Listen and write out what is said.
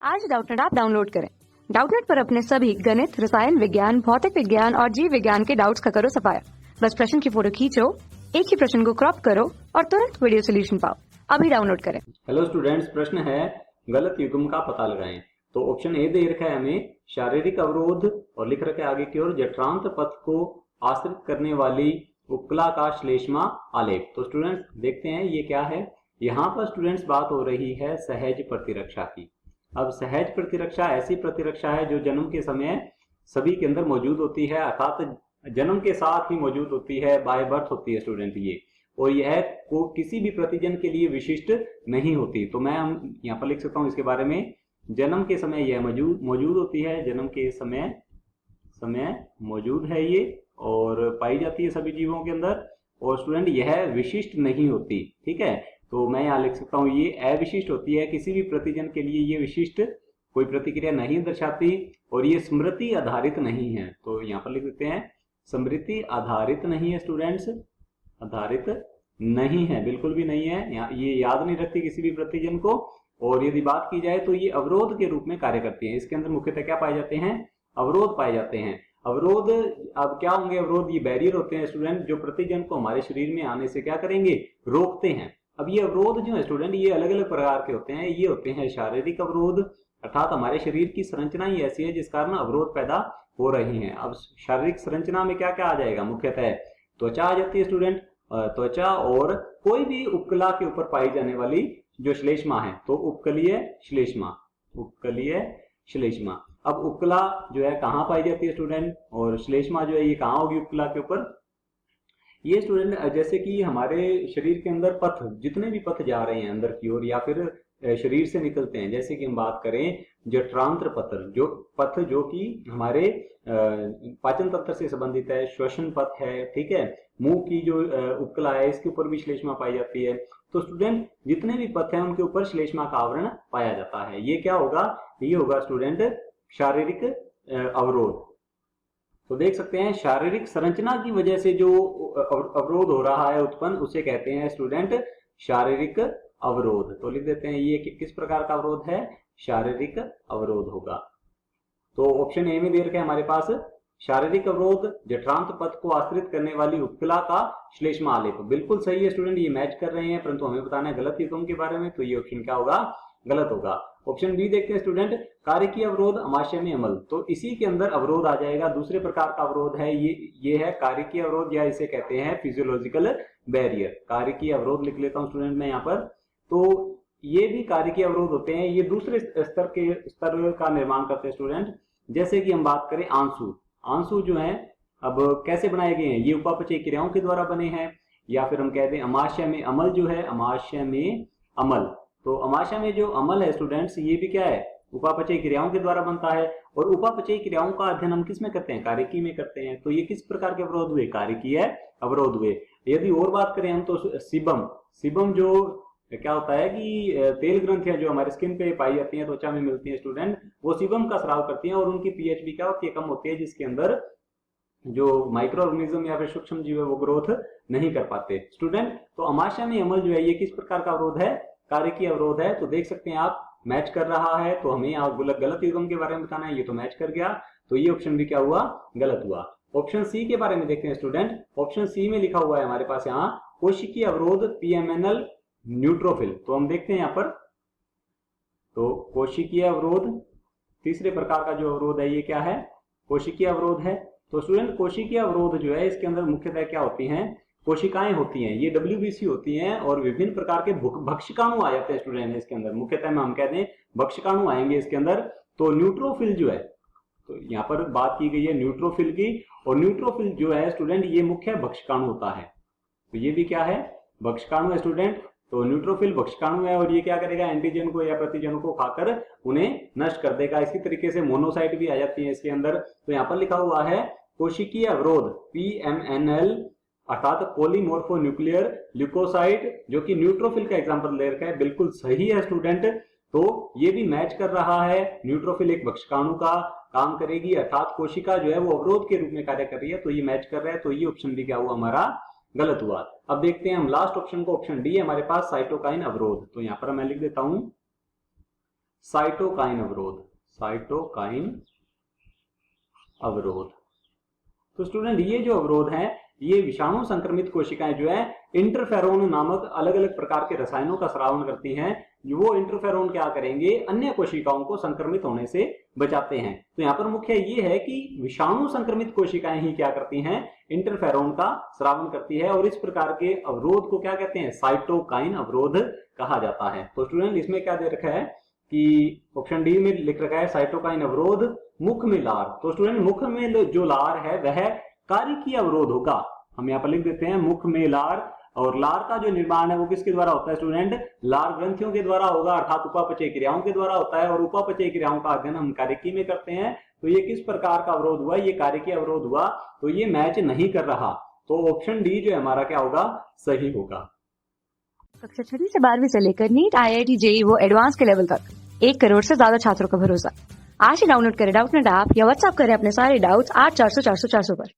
आज Doubtnut app download करें। Doubtnut पर अपने सभी गणित, रसायन विज्ञान, भौतिक विज्ञान और जीव विज्ञान के डाउट्स का करो सफाया। बस प्रश्न की फोटो खींचो, एक ही प्रश्न को क्रॉप करो और तुरंत वीडियो सोल्यूशन पाओ। अभी डाउनलोड करें। हेलो स्टूडेंट्स, प्रश्न है गलत युग्म का पता लगाएं। तो ऑप्शन ए दे रखा है हमें शारीरिक अवरोध और लिख रखा है आगे की ओर जठरांत पथ को आश्रित करने वाली उपकला का श्लेष्मा आलेप। तो स्टूडेंट्स देखते हैं ये क्या है। यहाँ पर स्टूडेंट्स बात हो रही है सहज प्रतिरक्षा की। अब सहज प्रतिरक्षा ऐसी प्रतिरक्षा है जो जन्म के समय सभी के अंदर मौजूद होती है, अर्थात जन्म के साथ ही मौजूद होती है, बाय बर्थ होती है स्टूडेंट ये, और यह को किसी भी प्रतिजन के लिए विशिष्ट नहीं होती। तो मैं हम यहाँ पर लिख सकता हूँ इसके बारे में, जन्म के समय यह मौजूद होती है, जन्म के समय मौजूद है ये और पाई जाती है सभी जीवों के अंदर, और स्टूडेंट यह विशिष्ट नहीं होती। ठीक है, तो मैं यहाँ लिख सकता हूँ ये अविशिष्ट होती है, किसी भी प्रतिजन के लिए ये विशिष्ट कोई प्रतिक्रिया नहीं दर्शाती, और ये स्मृति आधारित नहीं है। तो यहाँ पर लिख देते हैं स्मृति आधारित नहीं है स्टूडेंट्स, आधारित नहीं है, बिल्कुल भी नहीं है, ये याद नहीं रखती किसी भी प्रतिजन को। और यदि बात की जाए तो ये अवरोध के रूप में कार्य करती है। इसके अंदर मुख्यतः क्या पाए जाते हैं? अवरोध पाए जाते हैं। अवरोध अब क्या होंगे? अवरोध ये बैरियर होते हैं स्टूडेंट, जो प्रतिजन को हमारे शरीर में आने से क्या करेंगे? रोकते हैं। अब ये अवरोध जो है स्टूडेंट ये अलग अलग प्रकार के होते हैं। ये होते हैं शारीरिक अवरोध, अर्थात हमारे शरीर की संरचना ही ऐसी है जिस कारण अवरोध पैदा हो रही है। अब शारीरिक संरचना में क्या क्या आ जाएगा? मुख्यतः त्वचा आ जाती है स्टूडेंट, त्वचा और कोई भी उपकला के ऊपर पाई जाने वाली जो श्लेष्मा है, तो उपकलीय श्लेष्मा, उपकलीय श्लेष्मा। अब उपकला जो है कहाँ पाई जाती है स्टूडेंट, और श्लेष्मा जो है ये कहाँ होगी उपकला के ऊपर? ये स्टूडेंट जैसे कि हमारे शरीर के अंदर पथ, जितने भी पथ जा रहे हैं अंदर की ओर या फिर शरीर से निकलते हैं, जैसे कि हम बात करें जठरांत्र पथ जो कि हमारे पाचन तंत्र से संबंधित है, श्वसन पथ है, ठीक है, मुंह की जो उपकला है इसके ऊपर भी श्लेष्मा पाई जाती है। तो स्टूडेंट जितने भी पथ हैं उनके ऊपर श्लेष्मा का आवरण पाया जाता है। ये क्या होगा? ये होगा स्टूडेंट शारीरिक अवरोध। तो देख सकते हैं शारीरिक संरचना की वजह से जो अवरोध हो रहा है उत्पन्न, उसे कहते हैं स्टूडेंट शारीरिक अवरोध। तो लिख देते हैं ये किस प्रकार का अवरोध है? शारीरिक अवरोध होगा। तो ऑप्शन ए में दे रखा है हमारे पास शारीरिक अवरोध जठरांत पथ को आश्रित करने वाली उपकला का श्लेष्मा आलेप। बिल्कुल सही है स्टूडेंट, ये मैच कर रहे हैं, परंतु हमें बताना है गलत युग्म के बारे में। तो ये ऑप्शन क्या होगा? गलत होगा। ऑप्शन बी देखते हैं स्टूडेंट, कार्यकीय अवरोध अमाशय में अमल। तो इसी के अंदर अवरोध आ जाएगा, दूसरे प्रकार का अवरोध है ये है कार्यकीय अवरोध, या इसे कहते हैं फिजियोलॉजिकल बैरियर। कार्यकीय अवरोध लिख लेता हूं स्टूडेंट मैं यहाँ पर। तो ये भी कार्यकीय अवरोध होते हैं, ये दूसरे स्तर का निर्माण करते हैं स्टूडेंट। जैसे कि हम बात करें आंसू जो है, अब कैसे बनाए गए हैं? ये उपापचय क्रियाओं के द्वारा बने हैं, या फिर हम कहते हैं अमाशय में अमल जो है, अमाशय में अमल। तो अमाशय में जो अमल है स्टूडेंट्स ये भी क्या है? उपापचय क्रियाओं के द्वारा बनता है, और उपापचय क्रियाओं का अध्ययन हम किस में करते हैं? कार्यकी में करते हैं। तो ये किस प्रकार के अवरोध हुए? कार्यकीय अवरोध हुए। यदि और बात करें हम तो सीबम जो क्या होता है कि तेल ग्रंथियां जो हमारे स्किन पे पाई जाती हैं, त्वचा में मिलती हैं स्टूडेंट, वो सीबम का स्राव करती हैं, और उनकी पीएच भी क्या होती है? कम होती है, जिसके अंदर जो माइक्रो ऑर्गेनिज्म या फिर सूक्ष्म जीव है वो ग्रोथ नहीं कर पाते स्टूडेंट। तो अमाशय में अमल जो है ये किस प्रकार का अवरोध है? कार्यकीय अवरोध है। तो देख सकते हैं आप मैच कर रहा है, तो हमें आप गलत युग्म के बारे में बताना है। ये तो मैच कर गया, तो ये ऑप्शन भी क्या हुआ? गलत हुआ। ऑप्शन सी के बारे में देखते हैं स्टूडेंट। ऑप्शन सी में लिखा हुआ है हमारे पास यहाँ कोशिकीय अवरोध पीएमएनएल न्यूट्रोफिल। तो हम देखते हैं यहाँ पर, तो कोशिकीय अवरोध तीसरे प्रकार का जो अवरोध है ये क्या है? कोशिकीय अवरोध है। तो स्टूडेंट कोशिकीय अवरोध जो है इसके अंदर मुख्यतः क्या होती हैं? कोशिकाएं होती हैं, ये WBC होती हैं, और विभिन्न प्रकार के भक्षकाणु आ जाते हैं स्टूडेंट इसके अंदर। मुख्यतः हम कहते हैं भक्षकाणु आएंगे इसके अंदर। तो न्यूट्रोफिल जो है, तो यहाँ पर बात की गई है न्यूट्रोफिल की, और न्यूट्रोफिल जो है स्टूडेंट ये मुख्य भक्षकाणु होता है। तो ये भी क्या है? भक्षकाणु है स्टूडेंट। तो न्यूट्रोफिल भक्षकाणु है, और ये क्या करेगा? एंटीजन को या प्रतिजन को खाकर उन्हें नष्ट कर देगा। इसी तरीके से मोनोसाइट भी आ जाती है इसके अंदर। तो यहाँ पर लिखा हुआ है कोशिकीय अवरोध PMNL, अर्थात पॉलीमोर्फोन्यूक्लियर ल्यूकोसाइट, जो कि न्यूट्रोफिल का एग्जांपल ले रखा है। बिल्कुल सही है स्टूडेंट, तो ये भी मैच कर रहा है। न्यूट्रोफिल एक भक्षकाणु का काम करेगी, अर्थात कोशिका जो है वो अवरोध के रूप में कार्य कर रही है, तो ये मैच कर रहा है। तो ये ऑप्शन भी क्या हुआ? हमारा गलत हुआ। अब देखते हैं हम लास्ट ऑप्शन को, ऑप्शन डी है हमारे पास साइटोकाइन अवरोध। तो यहाँ पर मैं लिख देता हूं साइटोकाइन अवरोध, साइटोकाइन अवरोध। तो स्टूडेंट ये जो अवरोध है ये विषाणु संक्रमित कोशिकाएं जो है इंटरफेरोन नामक अलग अलग प्रकार के रसायनों का स्रावन करती हैं। वो इंटरफेरोन क्या करेंगे, अन्य कोशिकाओं को संक्रमित होने से बचाते हैं। तो यहाँ पर मुख्य ये है कि विषाणु संक्रमित कोशिकाएं ही क्या करती हैं, इंटरफेरोन का स्रावन करती है, और इस प्रकार के अवरोध को क्या कहते हैं, साइटोकाइन अवरोध कहा जाता है। तो स्टूडेंट इसमें क्या दे रखा है कि ऑप्शन डी में लिख रखा है साइटोकाइन अवरोध मुख में लार। तो स्टूडेंट मुख में जो लार है वह कारिकीय अवरोध होगा। हम यहाँ पर लिख देते हैं मुख में लार, और लार का जो निर्माण है वो किसके द्वारा होता है स्टूडेंट, लार ग्रंथियों के द्वारा होगा, अर्थात उपापचय क्रियाओं के द्वारा होता है, और उपापचय क्रियाओं का अध्ययन हम कारिकी में करते हैं। तो ये किस प्रकार का अवरोध हुआ, ये कारिकीय अवरोध हुआ। तो ये मैच नहीं कर रहा, तो ऑप्शन डी जो हमारा क्या होगा, सही होगा। कक्षा 6 से 12वीं से लेकर नीट, IIT, JEE वो एडवांस के लेवल तक 1 करोड़ से ज्यादा छात्रों का भरोसा। आज ही डाउनलोड करें डाउटनेट ऐप या व्हाट्सएप करें अपने सारे डाउट्स 8400 400 400 पर।